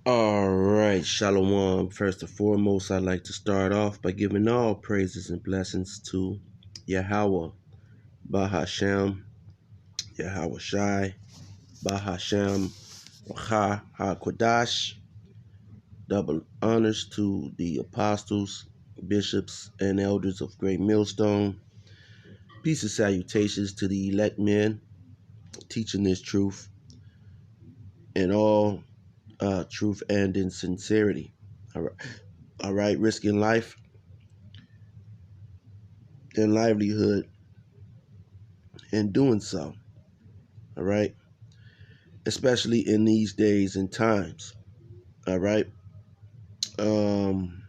All right, Shalom. First and foremost, I'd like to start off by giving all praises and blessings to Yahweh, Bahashem, Yahweh Shai, Bahashem, Wacha HaKodash. Double honors to the apostles, bishops, and elders of Great Millstone. Peace and salutations to the elect men teaching this truth in all truth and in sincerity. All right, risking life and livelihood in doing so. All right, especially in these days and times. All right. Um,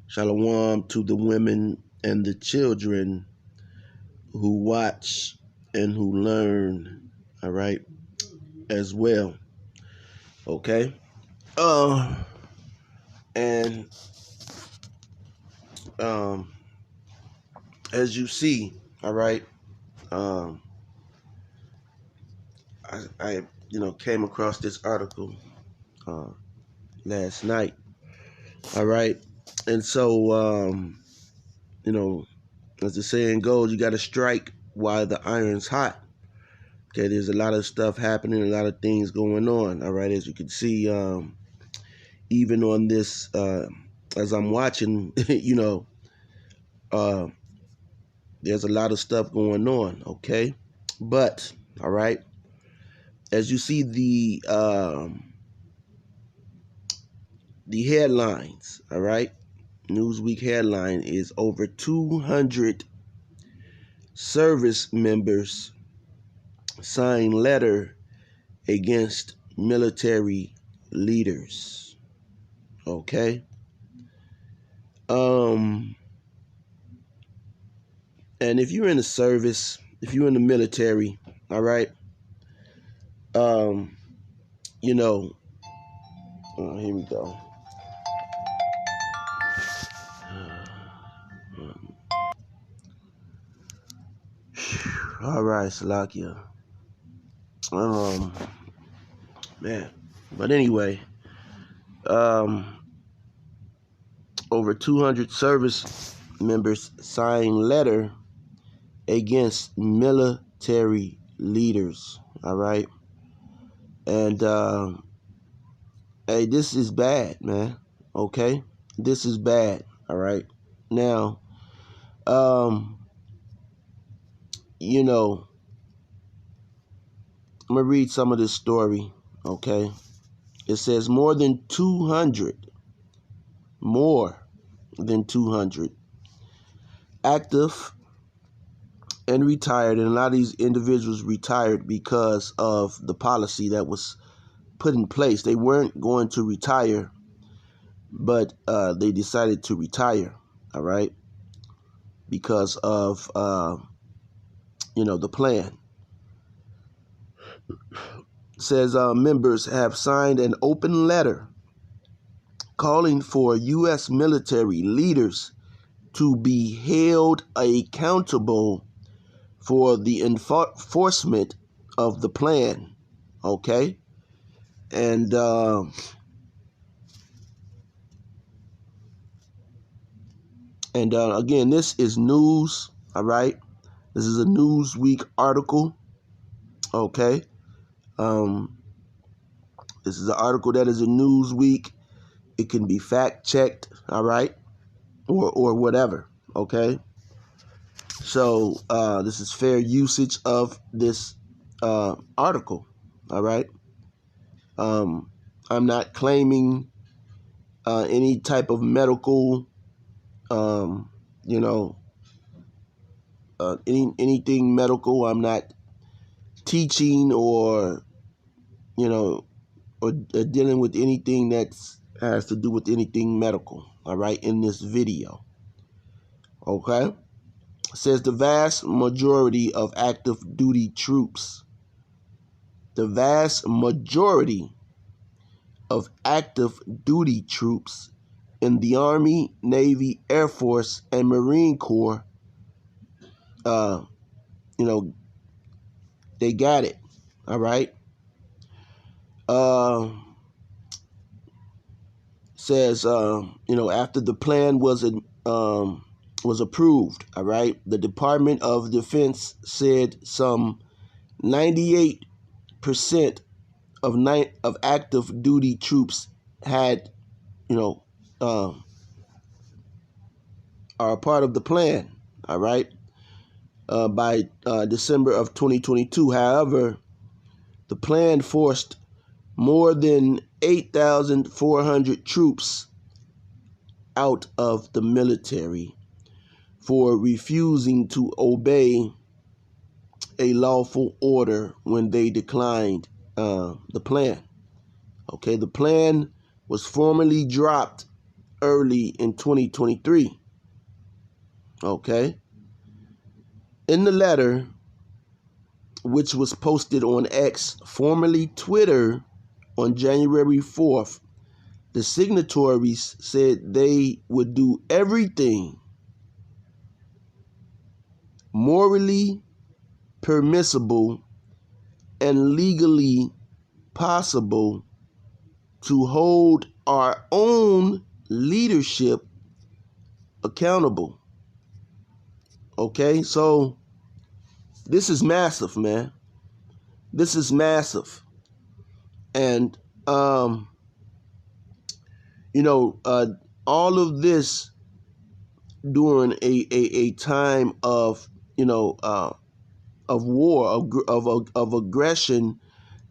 Shalom to the women and the children who watch and who learn. All right, as well. Okay. Uh, and um, as you see, all right. Um, I came across this article uh, last night. All right, and so you know, as the saying goes, you got to strike while the iron's hot. Okay, there's a lot of stuff happening, a lot of things going on. All right, as you can see, even on this, as I'm watching, uh, there's a lot of stuff going on. Okay, but all right, as you see the headlines. All right, Newsweek headline is over 200 service members sign letter against military leaders. Okay. Um, and if you're in the service, if you're in the military, all right, um, you know, here we go. All right, Salakia. Um, man, but anyway, um, over 200 service members signed letter against military leaders. All right, and hey, this is bad, man. Okay, this is bad. All right, now, um, you know, I'm gonna read some of this story. Okay, it says more than 200 active and retired, and a lot of these individuals retired because of the policy that was put in place. They weren't going to retire, but they decided to retire. All right, because of the plan. It says members have signed an open letter calling for U.S. military leaders to be held accountable for the enforcement of the plan. Okay, and again, this is news. All right, this is a Newsweek article. Okay, um, this is an article that is a Newsweek. It can be fact checked. All right, or whatever. Okay, so this is fair usage of this article. All right. I'm not claiming any type of medical, um, you know, anything medical. I'm not teaching or dealing with anything that has to do with anything medical. All right, in this video. Okay, it says the vast majority of active duty troops. The vast majority of active duty troops in the Army, Navy, Air Force, and Marine Corps, uh, they got it. All right. says, after the plan was approved, all right, the Department of Defense said some 98% of active duty troops had, are a part of the plan, all right, by December of 2022. However, the plan forced more than 8,400 troops out of the military for refusing to obey a lawful order when they declined the plan. Okay, the plan was formally dropped early in 2023. Okay. In the letter, which was posted on X, formerly Twitter, on January 4th, the signatories said they would do everything morally permissible and legally possible to hold our own leadership accountable. Okay, so this is massive, man. This is massive. And, all of this during a time of, of war, of aggression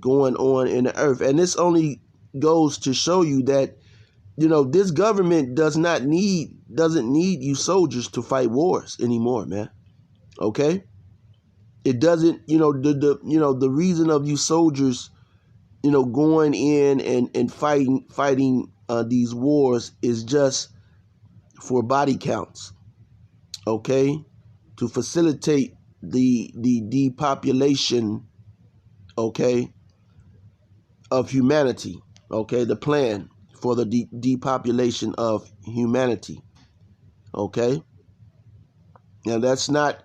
going on in the earth. And this only goes to show you that, this government doesn't need you soldiers to fight wars anymore, man. Okay? It doesn't, the reason of you soldiers, going in and fighting these wars is just for body counts. Okay? To facilitate the depopulation, okay, of humanity. Okay? The plan for the depopulation of humanity. Okay? Now, that's not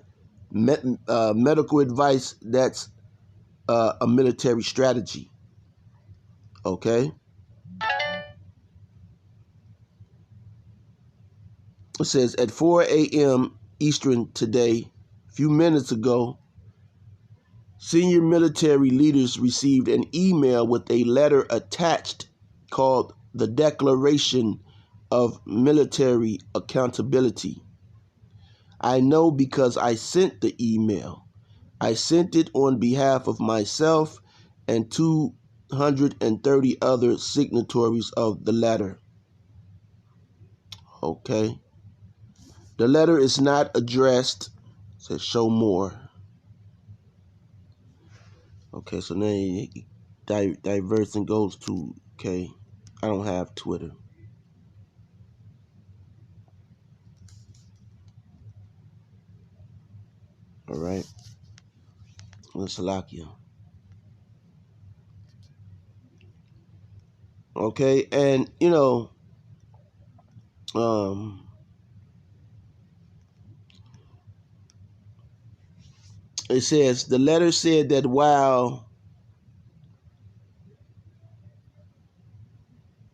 medical advice. That's a military strategy. Okay? It says at 4 a.m. Eastern today, a few minutes ago, senior military leaders received an email with a letter attached called the Declaration of Military Accountability. I know because I sent the email. I sent it on behalf of myself and 230 other signatories of the letter. Okay. The letter is not addressed. It says show more. Okay, so then he diverts and goes to, okay, I don't have Twitter. All right. Salakia. Okay, and it says the letter said that while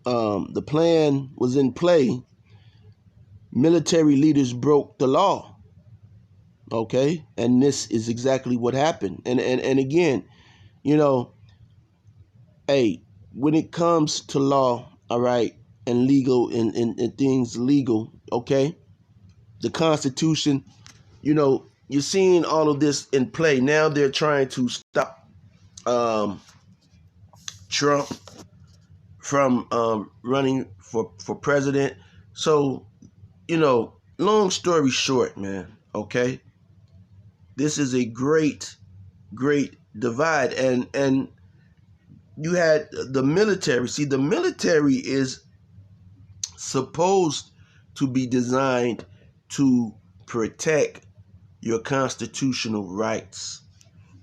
the plan was in play, military leaders broke the law. Okay, and this is exactly what happened. And again, hey, when it comes to law, all right, and legal and things legal, okay, the Constitution, you're seeing all of this in play. Now they're trying to stop Trump from running for president. So, long story short, man, okay, this is a great divide. And you had the military. See, the military is supposed to be designed to protect your constitutional rights.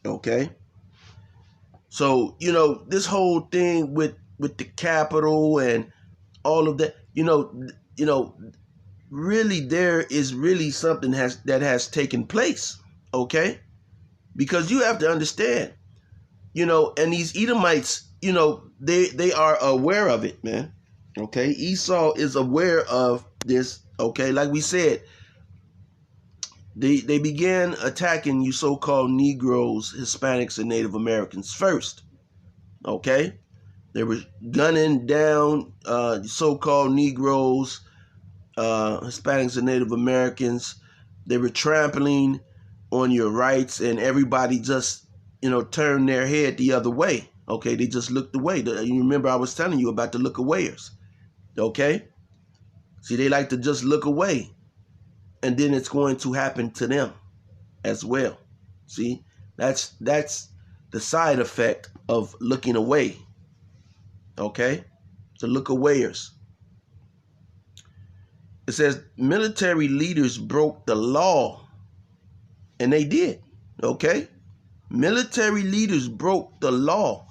Okay? So, this whole thing with the Capitol and all of that, really there is really something that has taken place. Okay? Because you have to understand, and these Edomites, they are aware of it, man. Okay, Esau is aware of this. Okay, like we said, they began attacking you so-called Negroes, Hispanics, and Native Americans first. Okay, they were gunning down so-called Negroes, Hispanics, and Native Americans. They were trampling on your rights, and everybody just, turned their head the other way. Okay, they just looked away. You remember I was telling you about the look-awayers. Okay, see, they like to just look away, and then it's going to happen to them as well. See, that's the side effect of looking away. Okay, the look-awayers. It says military leaders broke the law, and they did. Okay, military leaders broke the law,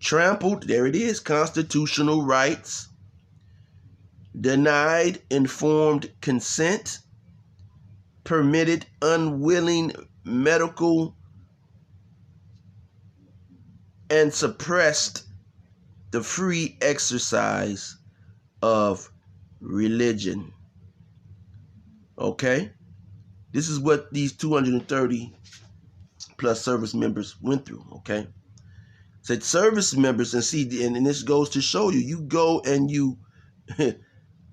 trampled, there it is, constitutional rights, denied informed consent, permitted unwilling medical, and suppressed the free exercise of religion. Okay? This is what these 230 plus service members went through. Okay? Said service members, and see, and this goes to show you go and you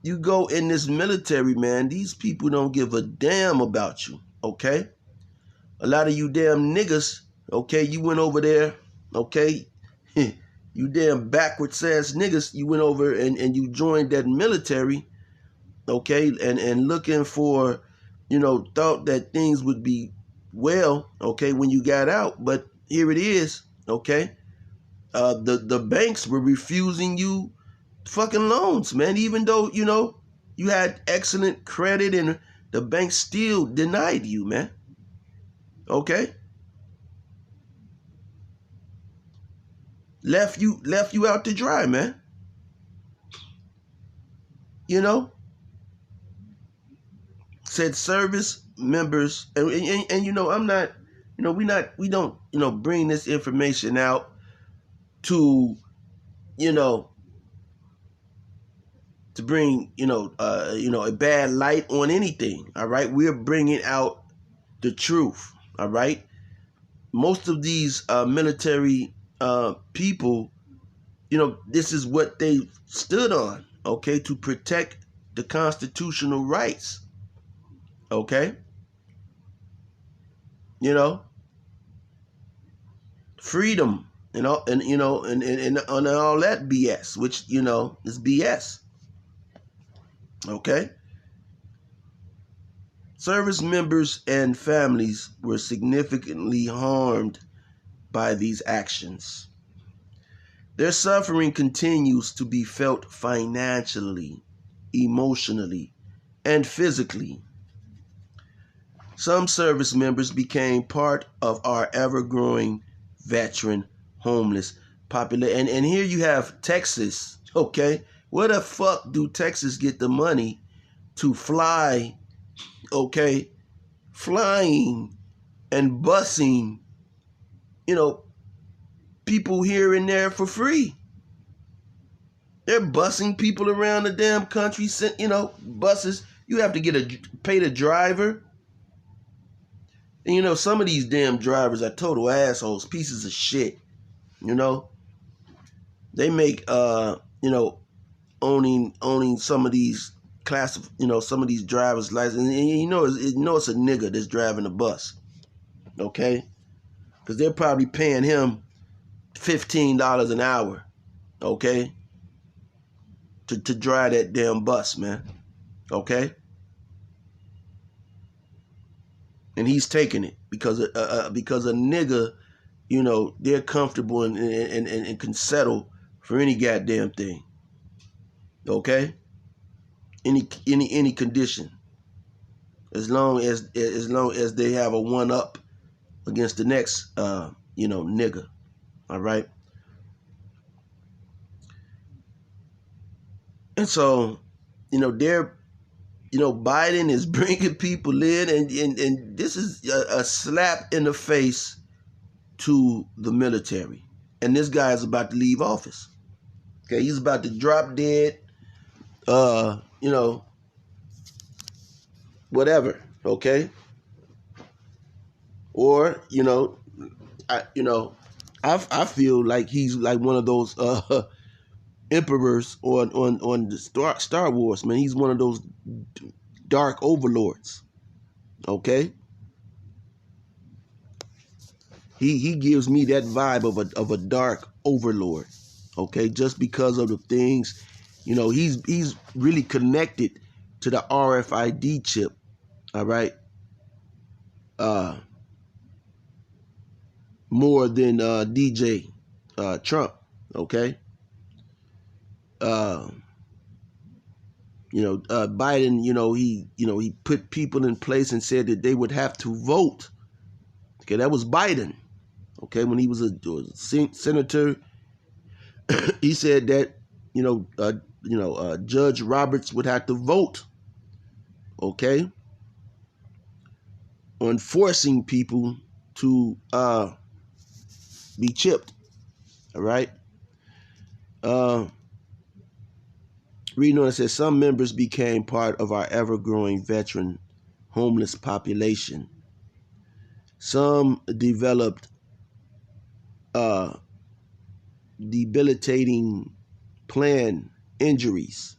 you go in this military, man, these people don't give a damn about you. Okay? A lot of you damn niggas, okay, you went over there, okay, you damn backwards ass niggas, you went over and you joined that military, okay, and looking for, thought that things would be well, okay, when you got out, but here it is, okay. The banks were refusing you fucking loans, man, even though, you had excellent credit, and the bank still denied you, man. Okay? Left you out to dry, man. Said service members, and I'm not, we don't, bring this information out to, to bring, a bad light on anything. All right, we're bringing out the truth. All right, most of these military people, this is what they stood on. Okay, to protect the constitutional rights. Okay, freedom and all, and and all that BS, which is BS. Okay. Service members and families were significantly harmed by these actions. Their suffering continues to be felt financially, emotionally, and physically. Some service members became part of our ever-growing veteran homeless population. And here you have Texas, okay? Where the fuck do Texas get the money to fly, okay, flying and busing, people here and there for free? They're busing people around the damn country, buses. You have to pay the driver. And some of these damn drivers are total assholes, pieces of shit. They make owning some of these some of these drivers' license, and it's a nigga that's driving the bus, okay? Because they're probably paying him $15 an hour, okay, to drive that damn bus, man, okay? And he's taking it because a nigga, they're comfortable and can settle for any goddamn thing, okay? Any condition, as long as they have a one up against the next nigga. All right. And so they're Biden is bringing people in, and this is a slap in the face to the military, and this guy is about to leave office. Okay, he's about to drop dead. You know, whatever. Okay, or I feel like he's like one of those emperors on the Star Wars. Man, he's one of those dark overlords. Okay, he gives me that vibe of a dark overlord. Okay, just because of the things, he's really connected to the RFID chip. All right, uh, more than DJ Trump. Okay, uh, Biden. He put people in place and said that they would have to vote. Okay, that was Biden. Okay, when he was a senator, he said that Judge Roberts would have to vote. Okay, on forcing people to be chipped. All right. Uh, Reading on, it says some members became part of our ever-growing veteran homeless population. Some developed uh, debilitating plan injuries,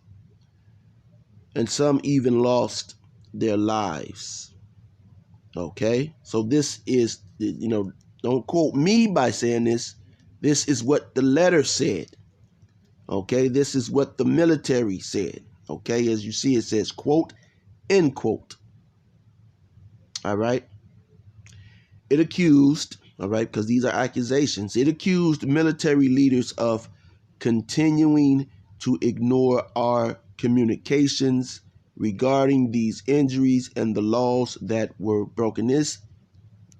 and some even lost their lives. Okay, so this is, don't quote me by saying this. This is what the letter said. Okay, this is what the military said. Okay, as you see, it says, quote, end quote. All right. It accused, all right, because these are accusations, it accused military leaders of continuing to ignore our communications regarding these injuries and the laws that were broken. This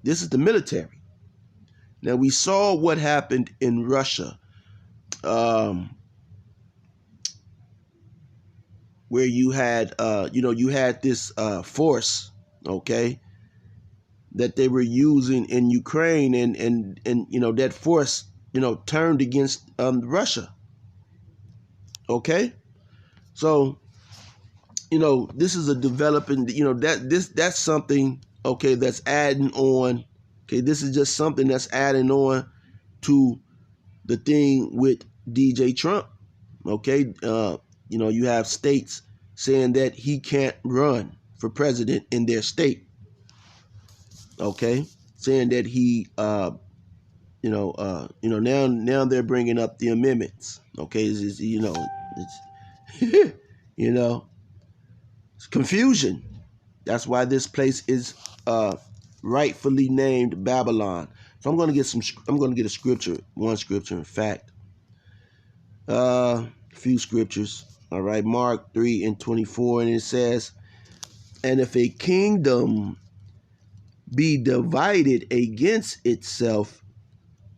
is the military. Now, we saw what happened in Russia, where you had, you had this force, okay, that they were using in Ukraine, and that force, turned against Russia. Okay, so this is a developing, that's something, okay, that's adding on. Okay, this is just something that's adding on to the thing with DJ Trump. Okay, you have states saying that he can't run for president in their state. Okay, saying that he, now they're bringing up the amendments. Okay, it's it's confusion. That's why this place is rightfully named Babylon. So I'm going to get a scripture, one scripture, in fact, a few scriptures. All right, Mark 3:24, and it says, "And if a kingdom be divided against itself,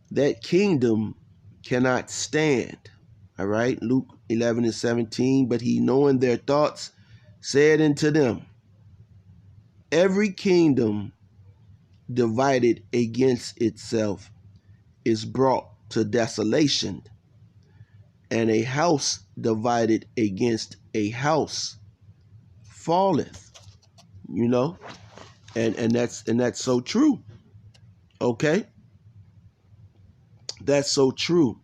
that kingdom cannot stand." All right, Luke 11:17, "But he, knowing their thoughts, said unto them, Every kingdom divided against itself is brought to desolation, and a house divided against a house falleth." And that's so true. Okay, that's so true.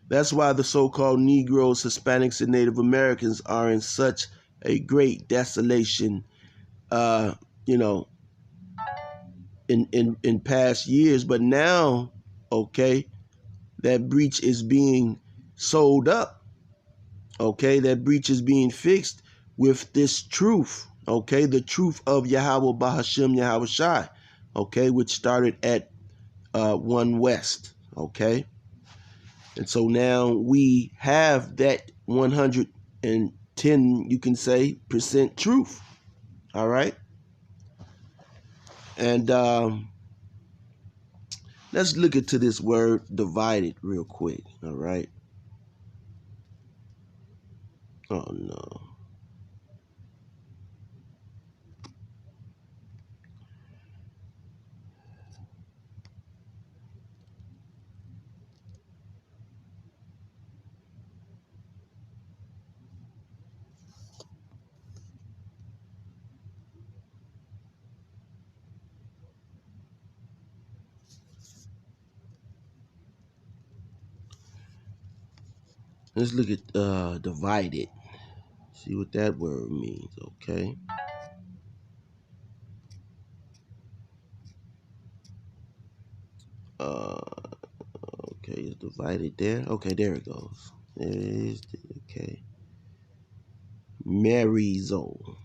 That's why the so-called Negroes, Hispanics, and Native Americans are in such a great desolation. Uh, you know, in past years, but now, okay, that breach is being sold up. Okay, that breach is being fixed with this truth. Okay, the truth of Yahweh Bahashem Yahweh Shai. Okay, which started at 1 West. Okay, and so now we have that 110, you can say, percent truth. All right, and let's look into this word divided real quick. All right. Oh no. Let's look at divided. See what that word means, okay? Okay, it's divided there. Okay, there it goes. There it is. Okay. Merizo.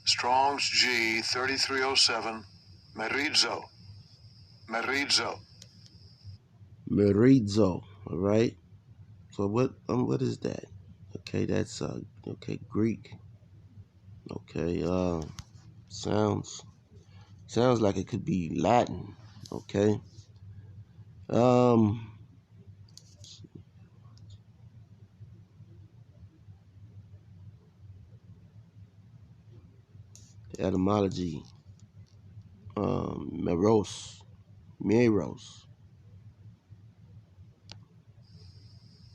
Strong's G 3307. Merizo. Merizo. Merizo. All right. So what is that? Okay, that's okay, Greek. Okay, sounds like it could be Latin. Okay. Um the etymology, meros.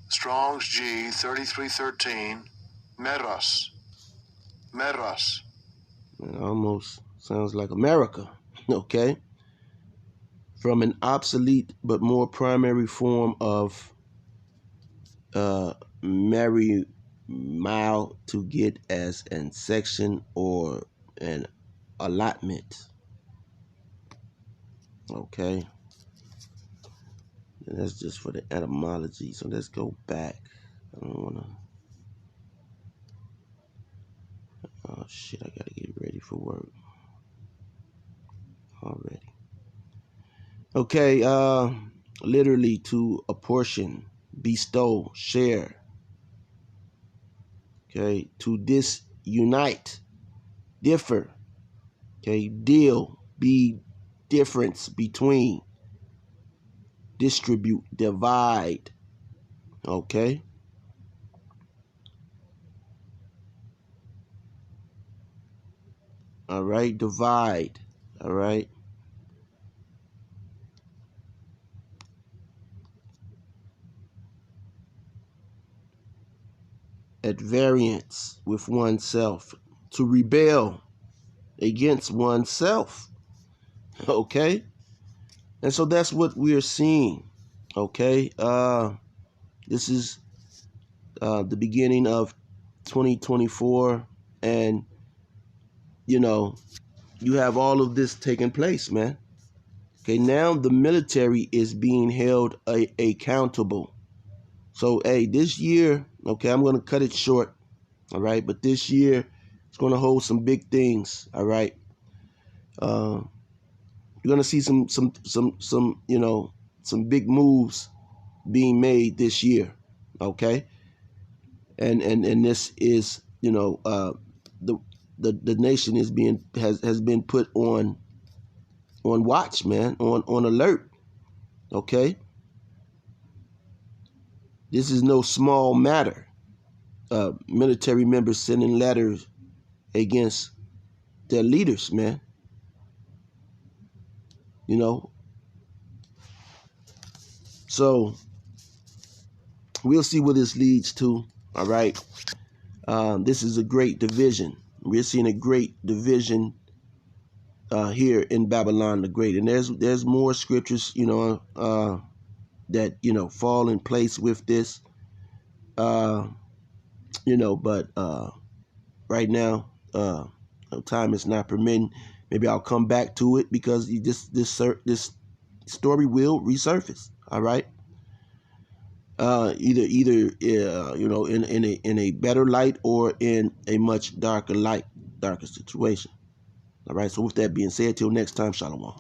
Strong's G 3313. Meros. Meros. It almost sounds like America. Okay. From an obsolete but more primary form of marry mile to get as an section or an allotment. Okay, and that's just for the etymology. So let's go back. I don't want to. Oh shit! I gotta get ready for work already. Okay, literally to apportion, bestow, share. Okay, to disunite, differ. Okay, deal, be difference between, distribute, divide. Okay, all right, divide. All right, at variance with oneself, to rebel against oneself. Okay, and so that's what we're seeing. Okay, this is the beginning of 2024, and you know, you have all of this taking place, man. Okay, now the military is being held accountable. So, hey, this year, okay, I'm going to cut it short, all right? But this year, it's going to hold some big things, all right? You're going to see some, some big moves being made this year, okay? And this is, the the nation is has been put on watch, man, on alert, okay? This is no small matter. Military members sending letters against their leaders, man. You know, so we'll see where this leads to. All right, this is a great division. We're seeing a great division here in Babylon the Great, and there's more scriptures, that fall in place with this. But right now, time is not permitting. Maybe I'll come back to it because this story will resurface. All right. Either in a better light or in a much darker situation. All right. So with that being said, till next time, Shalom.